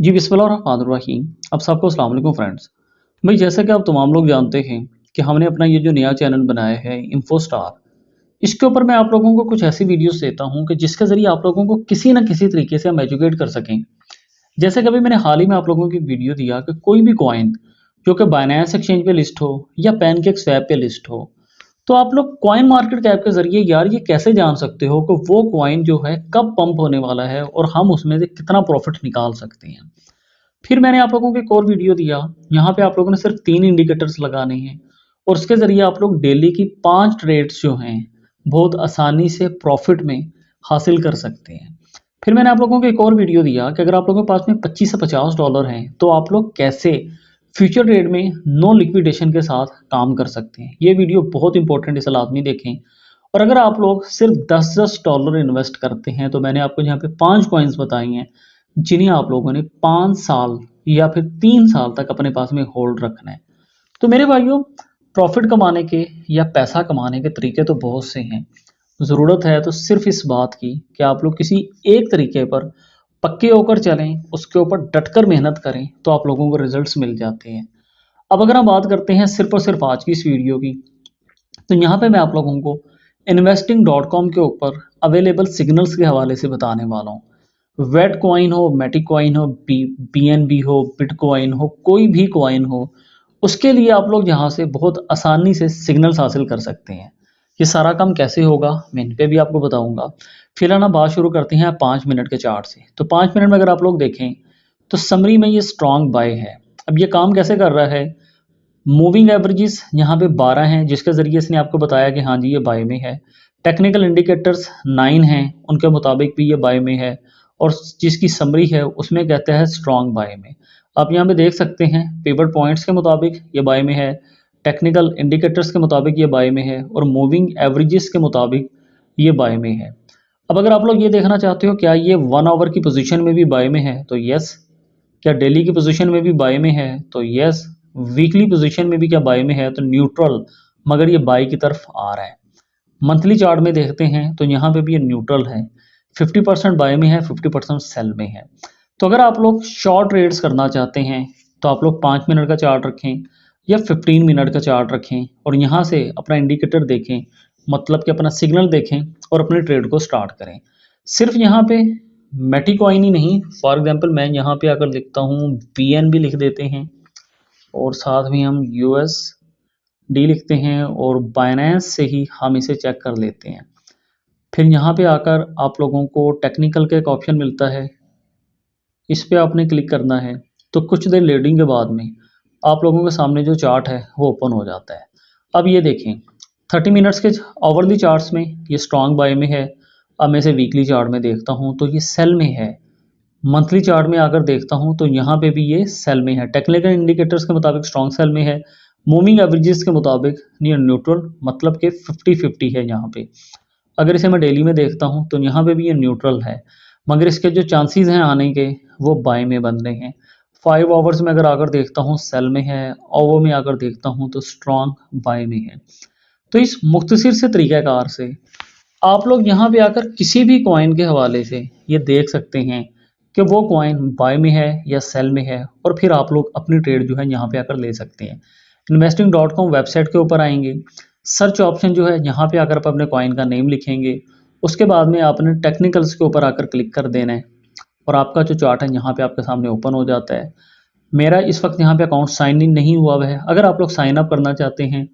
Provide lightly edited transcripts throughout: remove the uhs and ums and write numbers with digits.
जी बिस्मिल्लाहिर्रहमानिर्रहीम। अब सबको अस्सलाम वालेकुम फ्रेंड्स। भाई जैसा कि आप तमाम लोग जानते हैं कि हमने अपना ये जो नया चैनल बनाया है इन्फोस्टार, इसके ऊपर मैं आप लोगों को कुछ ऐसी वीडियोस देता हूँ कि जिसके ज़रिए आप लोगों को किसी न किसी तरीके से हम एजुकेट कर सकें। जैसे कभी मैंने हाल ही में आप लोगों को एक वीडियो दिया कि कोई भी कॉइन जो कि बायनेंस एक्सचेंज पे लिस्ट हो या पैनकेक स्वैप पे लिस्ट हो, तो आप लोग कॉइन मार्केट कैप के ज़रिए यार ये कैसे जान सकते हो कि वो कॉइन जो है कब पंप होने वाला है और हम उसमें से कितना प्रॉफ़िट निकाल सकते हैं। फिर मैंने आप लोगों को एक और वीडियो दिया, यहाँ पे आप लोगों ने सिर्फ 3 इंडिकेटर्स लगाने हैं और उसके ज़रिए आप लोग डेली की 5 ट्रेड्स जो हैं, बहुत आसानी से प्रॉफ़िट में हासिल कर सकते हैं। फिर मैंने आप लोगों को एक और वीडियो दिया कि अगर आप लोगों के पास में 25 से $50 हैं, तो आप लोग कैसे फ्यूचर ट्रेड में नो लिक्विडेशन के साथ काम कर सकते हैं। ये वीडियो बहुत इंपॉर्टेंट है, इसे लाज़मी देखें। और अगर आप लोग सिर्फ $10 इन्वेस्ट करते हैं, तो मैंने आपको यहाँ पे 5 कॉइन्स बताई हैं जिन्हें आप लोगों ने 5 साल या फिर 3 साल तक अपने पास में होल्ड रखना है। तो मेरे भाइयों, प्रॉफिट कमाने के या पैसा कमाने के तरीके तो बहुत से हैं। ज़रूरत है तो सिर्फ इस बात की कि आप लोग किसी एक तरीके पर पक्के होकर चलें, उसके ऊपर डटकर मेहनत करें, तो आप लोगों को रिजल्ट्स मिल जाते हैं। अब अगर हम बात करते हैं सिर्फ और सिर्फ आज की इस वीडियो की, तो यहाँ पे मैं आप लोगों को इन्वेस्टिंग.com के ऊपर अवेलेबल सिग्नल्स के हवाले से बताने वाला हूँ। वेट कॉइन हो, मैटिक कॉइन हो, बीएनबी हो, बिटकॉइन हो, कोई भी कॉइन हो, उसके लिए आप लोग यहाँ से बहुत आसानी से सिग्नल्स हासिल कर सकते हैं। ये सारा काम कैसे होगा मैं इन पे भी आपको बताऊंगा। फिलहाल ना बात शुरू करते हैं 5 मिनट के चार्ट से। तो 5 मिनट में अगर आप लोग देखें तो समरी में ये स्ट्रॉन्ग बाय है। अब ये काम कैसे कर रहा है, मूविंग एवरेजेस यहाँ पे 12 हैं जिसके ज़रिए इसने आपको बताया कि हाँ जी ये बाय में है। टेक्निकल इंडिकेटर्स 9 हैं, उनके मुताबिक भी ये बाय में है और जिसकी समरी है उसमें कहता है स्ट्रॉन्ग बाय में। आप यहाँ पे देख सकते हैं पिवट पॉइंट्स के मुताबिक ये बाय में है, टेक्निकल इंडिकेटर्स के मुताबिक ये बाय में है और मूविंग एवरेजेस के मुताबिक ये बाय में है। अब अगर आप लोग ये देखना चाहते हो क्या ये 1 आवर की पोजीशन में भी बाय में है, तो यस। क्या डेली की पोजीशन में भी बाय में है, तो यस। वीकली पोजीशन में भी क्या बाय में है, तो न्यूट्रल, मगर ये बाय की तरफ आ रहा है। मंथली चार्ट में देखते हैं तो यहाँ पे भी ये न्यूट्रल है, 50% बाय में है, 50% सेल में है। तो अगर आप लोग शॉर्ट ट्रेड्स करना चाहते हैं तो आप लोग 5 मिनट का चार्ट रखें या 15 मिनट का चार्ट रखें और यहाँ से अपना इंडिकेटर देखें, मतलब कि अपना सिग्नल देखें और अपने ट्रेड को स्टार्ट करें। सिर्फ यहाँ पे मेटी कॉइन ही नहीं, फॉर एग्जांपल मैं यहाँ पे आकर लिखता हूँ बीएनबी लिख देते हैं और साथ में हम यूएसडी लिखते हैं और बाइनेंस से ही हम इसे चेक कर लेते हैं। फिर यहाँ पे आकर आप लोगों को टेक्निकल का एक ऑप्शन मिलता है, इस पे आपने क्लिक करना है। तो कुछ देर लोडिंग के बाद में आप लोगों के सामने जो चार्ट है वो ओपन हो जाता है। अब ये देखें 30 मिनट्स के ओवरली चार्ट्स में ये स्ट्रॉन्ग बाय में है। अब मैं इसे वीकली चार्ट में देखता हूँ तो ये सेल में है। मंथली चार्ट में आकर देखता हूँ तो यहाँ पे भी ये सेल में है। टेक्निकल इंडिकेटर्स के मुताबिक स्ट्रॉन्ग सेल में है, मूविंग एवरेजेस के मुताबिक नियर न्यूट्रल, मतलब कि 50-50 है यहाँ पे। अगर इसे मैं डेली में देखता हूँ तो यहाँ पे भी ये न्यूट्रल है, मगर इसके जो चांसेस हैं आने के वो बाय में बन रहे हैं। 5 आवर्स में अगर आकर देखता हूँ सेल में है, ओवर में आकर देखता हूँ तो स्ट्रॉन्ग बाय में है। तो इस मुख्तसर से तरीक़ाकार से आप लोग यहाँ पे आकर किसी भी कॉइन के हवाले से ये देख सकते हैं कि वो कॉइन बाय में है या सेल में है और फिर आप लोग अपनी ट्रेड जो है यहाँ पे आकर ले सकते हैं। इन्वेस्टिंग.com वेबसाइट के ऊपर आएंगे, सर्च ऑप्शन जो है यहाँ पे आकर आप अपने कॉइन का नेम लिखेंगे, उसके बाद में आपने टेक्निकल्स के ऊपर आकर क्लिक कर देना है और आपका जो चार्ट है यहाँ पे आपके सामने ओपन हो जाता है। मेरा इस वक्त यहाँ पे अकाउंट साइन इन नहीं हुआ हुआ है। अगर आप लोग साइन अप करना चाहते हैं,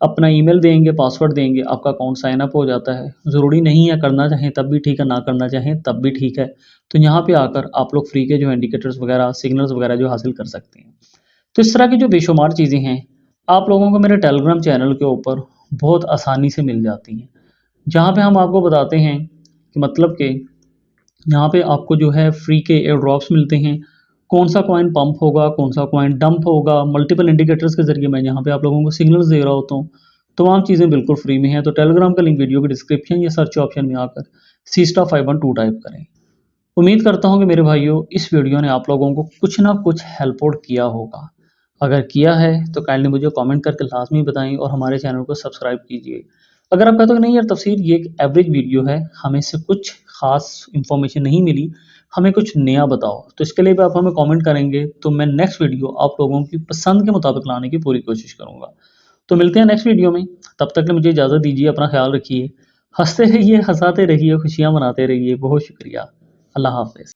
अपना ईमेल देंगे, पासवर्ड देंगे, आपका अकाउंट साइन अप हो जाता है। ज़रूरी नहीं है, करना चाहें तब भी ठीक है, ना करना चाहें तब भी ठीक है। तो यहाँ पे आकर आप लोग फ्री के जो इंडिकेटर्स वगैरह, सिग्नल्स वगैरह जो हासिल कर सकते हैं। तो इस तरह की जो बेशुमार चीज़ें हैं आप लोगों को मेरे टेलीग्राम चैनल के ऊपर बहुत आसानी से मिल जाती हैं, जहाँ पे हम आपको बताते हैं कि मतलब कि यहाँ पे आपको जो है फ्री के एयर ड्रॉप्स मिलते हैं, कौन सा कॉइन पंप होगा, कौन सा कॉइन डंप होगा, मल्टीपल इंडिकेटर्स के ज़रिए मैं यहाँ पे आप लोगों को सिग्नल्स दे रहा होता हूँ। तमाम चीज़ें बिल्कुल फ्री में हैं। तो टेलीग्राम का लिंक वीडियो के डिस्क्रिप्शन या सर्च ऑप्शन में आकर सीस्टा 512 टाइप करें। उम्मीद करता हूँ कि मेरे भाइयों इस वीडियो ने आप लोगों को कुछ ना कुछ हेल्प आउट किया होगा। अगर किया है तो काइंडली मुझे कमेंट करके लाजमी बताएं और हमारे चैनल को सब्सक्राइब कीजिए। अगर आप कहते हो कि नहीं यार तफसीर ये एक एवरेज वीडियो है, हमें इससे कुछ ख़ास इन्फॉर्मेशन नहीं मिली, हमें कुछ नया बताओ। तो इसके लिए भी आप हमें कमेंट करेंगे तो मैं नेक्स्ट वीडियो आप लोगों की पसंद के मुताबिक लाने की पूरी कोशिश करूँगा। तो मिलते हैं नेक्स्ट वीडियो में, तब तक के लिए मुझे इजाज़त दीजिए, अपना ख्याल रखिए, हँसते रहिए, हँसाते रहिए, खुशियाँ मनाते रहिए। बहुत शुक्रिया। अल्लाह हाफ़िज़।